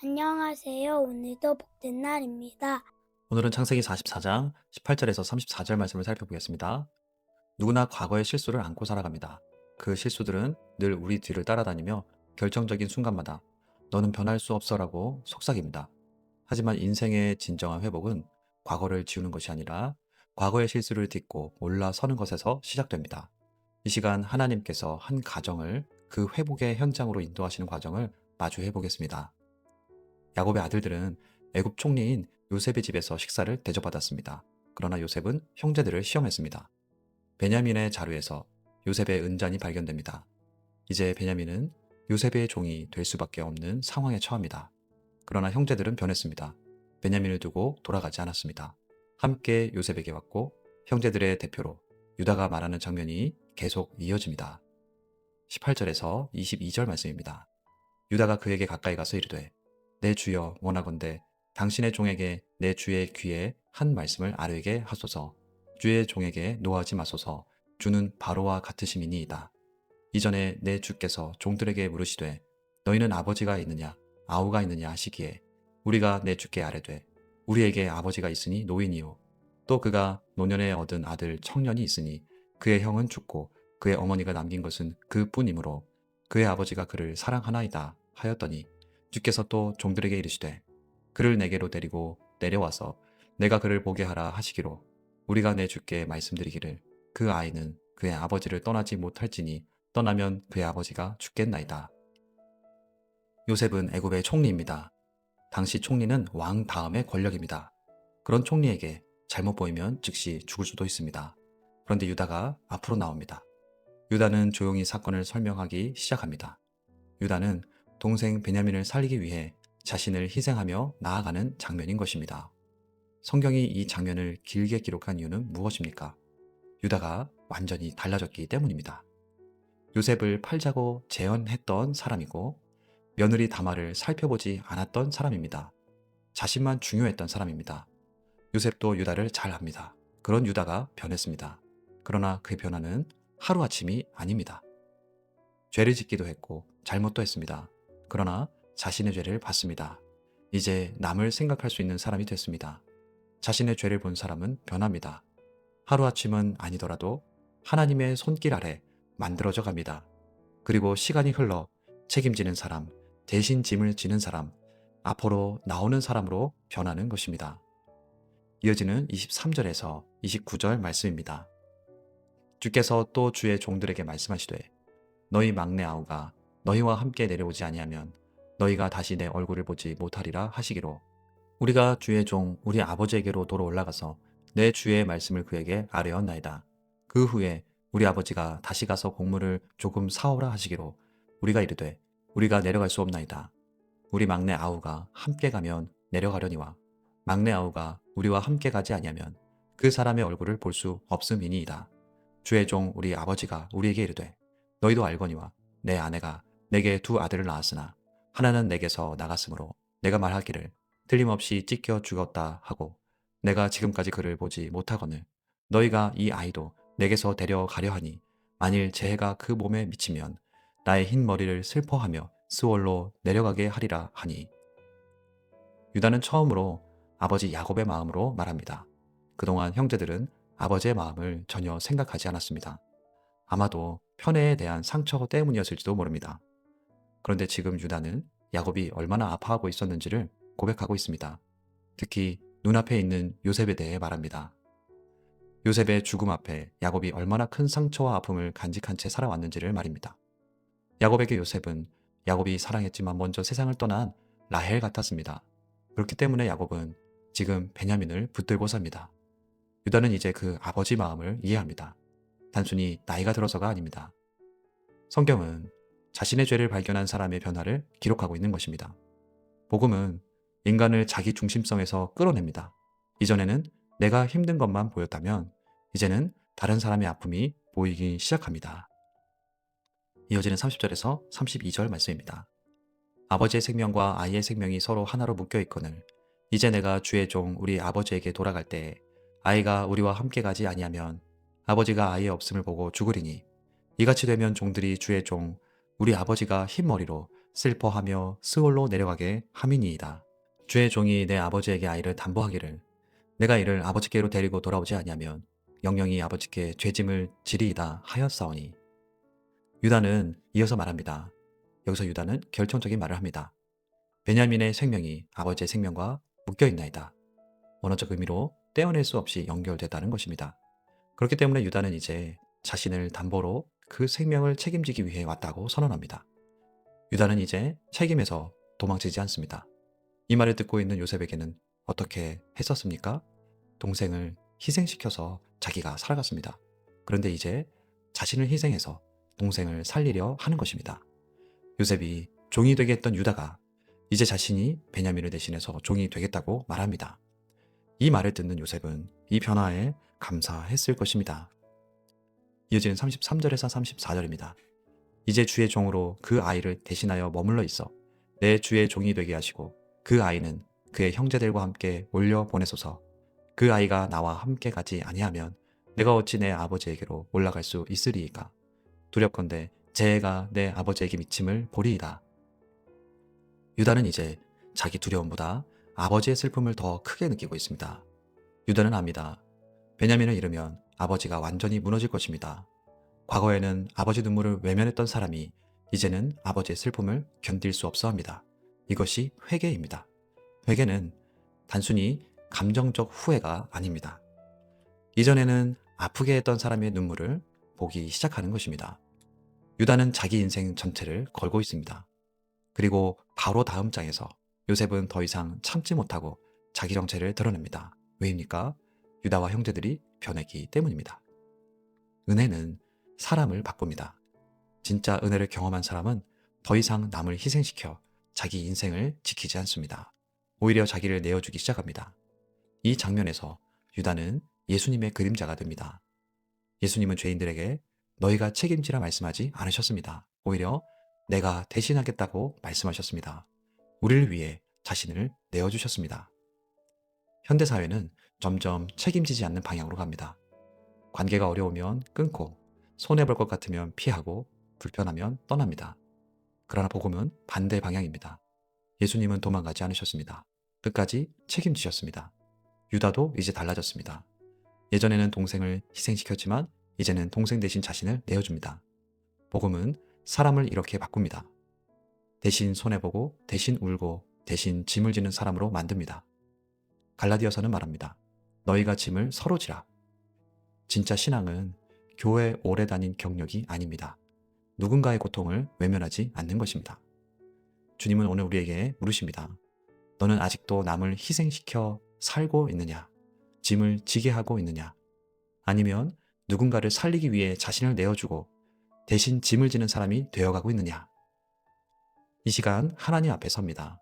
안녕하세요. 오늘도 복된 날입니다. 오늘은 창세기 44장 18절에서 34절 말씀을 살펴보겠습니다. 누구나 과거의 실수를 안고 살아갑니다. 그 실수들은 늘 우리 뒤를 따라다니며 결정적인 순간마다 너는 변할 수 없어라고 속삭입니다. 하지만 인생의 진정한 회복은 과거를 지우는 것이 아니라 과거의 실수를 딛고 올라서는 것에서 시작됩니다. 이 시간 하나님께서 한 가정을 그 회복의 현장으로 인도하시는 과정을 마주해 보겠습니다. 야곱의 아들들은 애굽 총리인 요셉의 집에서 식사를 대접받았습니다. 그러나 요셉은 형제들을 시험했습니다. 베냐민의 자루에서 요셉의 은잔이 발견됩니다. 이제 베냐민은 요셉의 종이 될 수밖에 없는 상황에 처합니다. 그러나 형제들은 변했습니다. 베냐민을 두고 돌아가지 않았습니다. 함께 요셉에게 왔고 형제들의 대표로 유다가 말하는 장면이 계속 이어집니다. 18절에서 22절 말씀입니다. 유다가 그에게 가까이 가서 이르되 내 주여 원하건대 당신의 종에게 내 주의 귀에 한 말씀을 아뢰게 하소서. 주의 종에게 노하지 마소서. 주는 바로와 같으심이니이다. 이전에 내 주께서 종들에게 물으시되 너희는 아버지가 있느냐 아우가 있느냐 하시기에 우리가 내 주께 아뢰되 우리에게 아버지가 있으니 노인이요 또 그가 노년에 얻은 아들 청년이 있으니 그의 형은 죽고 그의 어머니가 남긴 것은 그뿐이므로 그의 아버지가 그를 사랑하나이다 하였더니 주께서 또 종들에게 이르시되 그를 내게로 데리고 내려와서 내가 그를 보게 하라 하시기로 우리가 내 주께 말씀드리기를 그 아이는 그의 아버지를 떠나지 못할지니 떠나면 그의 아버지가 죽겠나이다. 요셉은 애굽의 총리입니다. 당시 총리는 왕 다음의 권력입니다. 그런 총리에게 잘못 보이면 즉시 죽을 수도 있습니다. 그런데 유다가 앞으로 나옵니다. 유다는 조용히 사건을 설명하기 시작합니다. 유다는 동생 베냐민을 살리기 위해 자신을 희생하며 나아가는 장면인 것입니다. 성경이 이 장면을 길게 기록한 이유는 무엇입니까? 유다가 완전히 달라졌기 때문입니다. 요셉을 팔자고 재혼했던 사람이고 며느리 다말을 살펴보지 않았던 사람입니다. 자신만 중요했던 사람입니다. 요셉도 유다를 잘 압니다. 그런 유다가 변했습니다. 그러나 그 변화는 하루아침이 아닙니다. 죄를 짓기도 했고 잘못도 했습니다. 그러나 자신의 죄를 봤습니다. 이제 남을 생각할 수 있는 사람이 됐습니다. 자신의 죄를 본 사람은 변합니다. 하루아침은 아니더라도 하나님의 손길 아래 만들어져 갑니다. 그리고 시간이 흘러 책임지는 사람, 대신 짐을 지는 사람, 앞으로 나오는 사람으로 변하는 것입니다. 이어지는 23절에서 29절 말씀입니다. 주께서 또 주의 종들에게 말씀하시되 너희 막내 아우가 너희와 함께 내려오지 아니하면 너희가 다시 내 얼굴을 보지 못하리라 하시기로 우리가 주의 종 우리 아버지에게로 도로 올라가서 내 주의 말씀을 그에게 아뢰었나이다. 그 후에 우리 아버지가 다시 가서 곡물을 조금 사오라 하시기로 우리가 이르되 우리가 내려갈 수 없나이다. 우리 막내 아우가 함께 가면 내려가려니와 막내 아우가 우리와 함께 가지 아니하면 그 사람의 얼굴을 볼 수 없음이니이다. 주의 종 우리 아버지가 우리에게 이르되 너희도 알거니와 내 아내가 내게 두 아들을 낳았으나 하나는 내게서 나갔으므로 내가 말하기를 틀림없이 찢겨 죽었다 하고 내가 지금까지 그를 보지 못하거늘 너희가 이 아이도 내게서 데려가려 하니 만일 재해가 그 몸에 미치면 나의 흰 머리를 슬퍼하며 스월로 내려가게 하리라 하니 유다는 처음으로 아버지 야곱의 마음으로 말합니다. 그동안 형제들은 아버지의 마음을 전혀 생각하지 않았습니다. 아마도 편애에 대한 상처 때문이었을지도 모릅니다. 그런데 지금 유다는 야곱이 얼마나 아파하고 있었는지를 고백하고 있습니다. 특히 눈앞에 있는 요셉에 대해 말합니다. 요셉의 죽음 앞에 야곱이 얼마나 큰 상처와 아픔을 간직한 채 살아왔는지를 말입니다. 야곱에게 요셉은 야곱이 사랑했지만 먼저 세상을 떠난 라헬 같았습니다. 그렇기 때문에 야곱은 지금 베냐민을 붙들고 삽니다. 유다는 이제 그 아버지 마음을 이해합니다. 단순히 나이가 들어서가 아닙니다. 성경은 자신의 죄를 발견한 사람의 변화를 기록하고 있는 것입니다. 복음은 인간을 자기 중심성에서 끌어냅니다. 이전에는 내가 힘든 것만 보였다면 이제는 다른 사람의 아픔이 보이기 시작합니다. 이어지는 30절에서 32절 말씀입니다. 아버지의 생명과 아이의 생명이 서로 하나로 묶여 있거늘 이제 내가 주의 종 우리 아버지에게 돌아갈 때에 아이가 우리와 함께 가지 아니하면 아버지가 아이의 없음을 보고 죽으리니 이같이 되면 종들이 주의 종 우리 아버지가 흰머리로 슬퍼하며 스올로 내려가게 함이니이다. 주의 종이 내 아버지에게 아이를 담보하기를 내가 이를 아버지께로 데리고 돌아오지 아니하면 영영이 아버지께 죄짐을 지리이다 하였사오니. 유다는 이어서 말합니다. 여기서 유다는 결정적인 말을 합니다. 베냐민의 생명이 아버지의 생명과 묶여 있나이다. 원어적 의미로 떼어낼 수 없이 연결됐다는 것입니다. 그렇기 때문에 유다는 이제 자신을 담보로 그 생명을 책임지기 위해 왔다고 선언합니다. 유다는 이제 책임에서 도망치지 않습니다. 이 말을 듣고 있는 요셉에게는 어떻게 했었습니까? 동생을 희생시켜서 자기가 살아갔습니다. 그런데 이제 자신을 희생해서 동생을 살리려 하는 것입니다. 요셉이 종이 되게 했던 유다가 이제 자신이 베냐민을 대신해서 종이 되겠다고 말합니다. 이 말을 듣는 요셉은 이 변화에 감사했을 것입니다. 이어지는 33절에서 34절입니다. 이제 주의 종으로 그 아이를 대신하여 머물러 있어 내 주의 종이 되게 하시고 그 아이는 그의 형제들과 함께 올려 보내소서. 그 아이가 나와 함께 가지 아니하면 내가 어찌 내 아버지에게로 올라갈 수 있으리이까. 두렵건대 제 애가 내 아버지에게 미침을 보리이다. 유다는 이제 자기 두려움보다 아버지의 슬픔을 더 크게 느끼고 있습니다. 유다는 압니다. 베냐민을 잃으면 아버지가 완전히 무너질 것입니다. 과거에는 아버지 눈물을 외면했던 사람이 이제는 아버지의 슬픔을 견딜 수 없어 합니다. 이것이 회개입니다. 회개는 단순히 감정적 후회가 아닙니다. 이전에는 아프게 했던 사람의 눈물을 보기 시작하는 것입니다. 유다는 자기 인생 전체를 걸고 있습니다. 그리고 바로 다음 장에서 요셉은 더 이상 참지 못하고 자기 정체를 드러냅니다. 왜입니까? 유다와 형제들이 변했기 때문입니다. 은혜는 사람을 바꿉니다. 진짜 은혜를 경험한 사람은 더 이상 남을 희생시켜 자기 인생을 지키지 않습니다. 오히려 자기를 내어주기 시작합니다. 이 장면에서 유다는 예수님의 그림자가 됩니다. 예수님은 죄인들에게 너희가 책임지라 말씀하지 않으셨습니다. 오히려 내가 대신하겠다고 말씀하셨습니다. 우리를 위해 자신을 내어주셨습니다. 현대사회는 점점 책임지지 않는 방향으로 갑니다. 관계가 어려우면 끊고, 손해볼 것 같으면 피하고, 불편하면 떠납니다. 그러나 복음은 반대 방향입니다. 예수님은 도망가지 않으셨습니다. 끝까지 책임지셨습니다. 유다도 이제 달라졌습니다. 예전에는 동생을 희생시켰지만 이제는 동생 대신 자신을 내어줍니다. 복음은 사람을 이렇게 바꿉니다. 대신 손해보고, 대신 울고, 대신 짐을 지는 사람으로 만듭니다. 갈라디아서는 말합니다. 너희가 짐을 서로 지라. 진짜 신앙은 교회 오래 다닌 경력이 아닙니다. 누군가의 고통을 외면하지 않는 것입니다. 주님은 오늘 우리에게 물으십니다. 너는 아직도 남을 희생시켜 살고 있느냐? 짐을 지게 하고 있느냐? 아니면 누군가를 살리기 위해 자신을 내어주고 대신 짐을 지는 사람이 되어가고 있느냐? 이 시간 하나님 앞에 섭니다.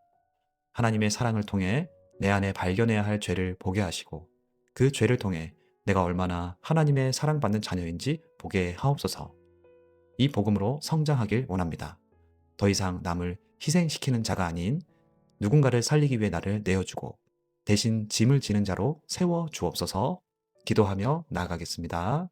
하나님의 사랑을 통해 내 안에 발견해야 할 죄를 보게 하시고 그 죄를 통해 내가 얼마나 하나님의 사랑받는 자녀인지 보게 하옵소서. 이 복음으로 성장하길 원합니다. 더 이상 남을 희생시키는 자가 아닌 누군가를 살리기 위해 나를 내어주고 대신 짐을 지는 자로 세워 주옵소서. 기도하며 나아가겠습니다.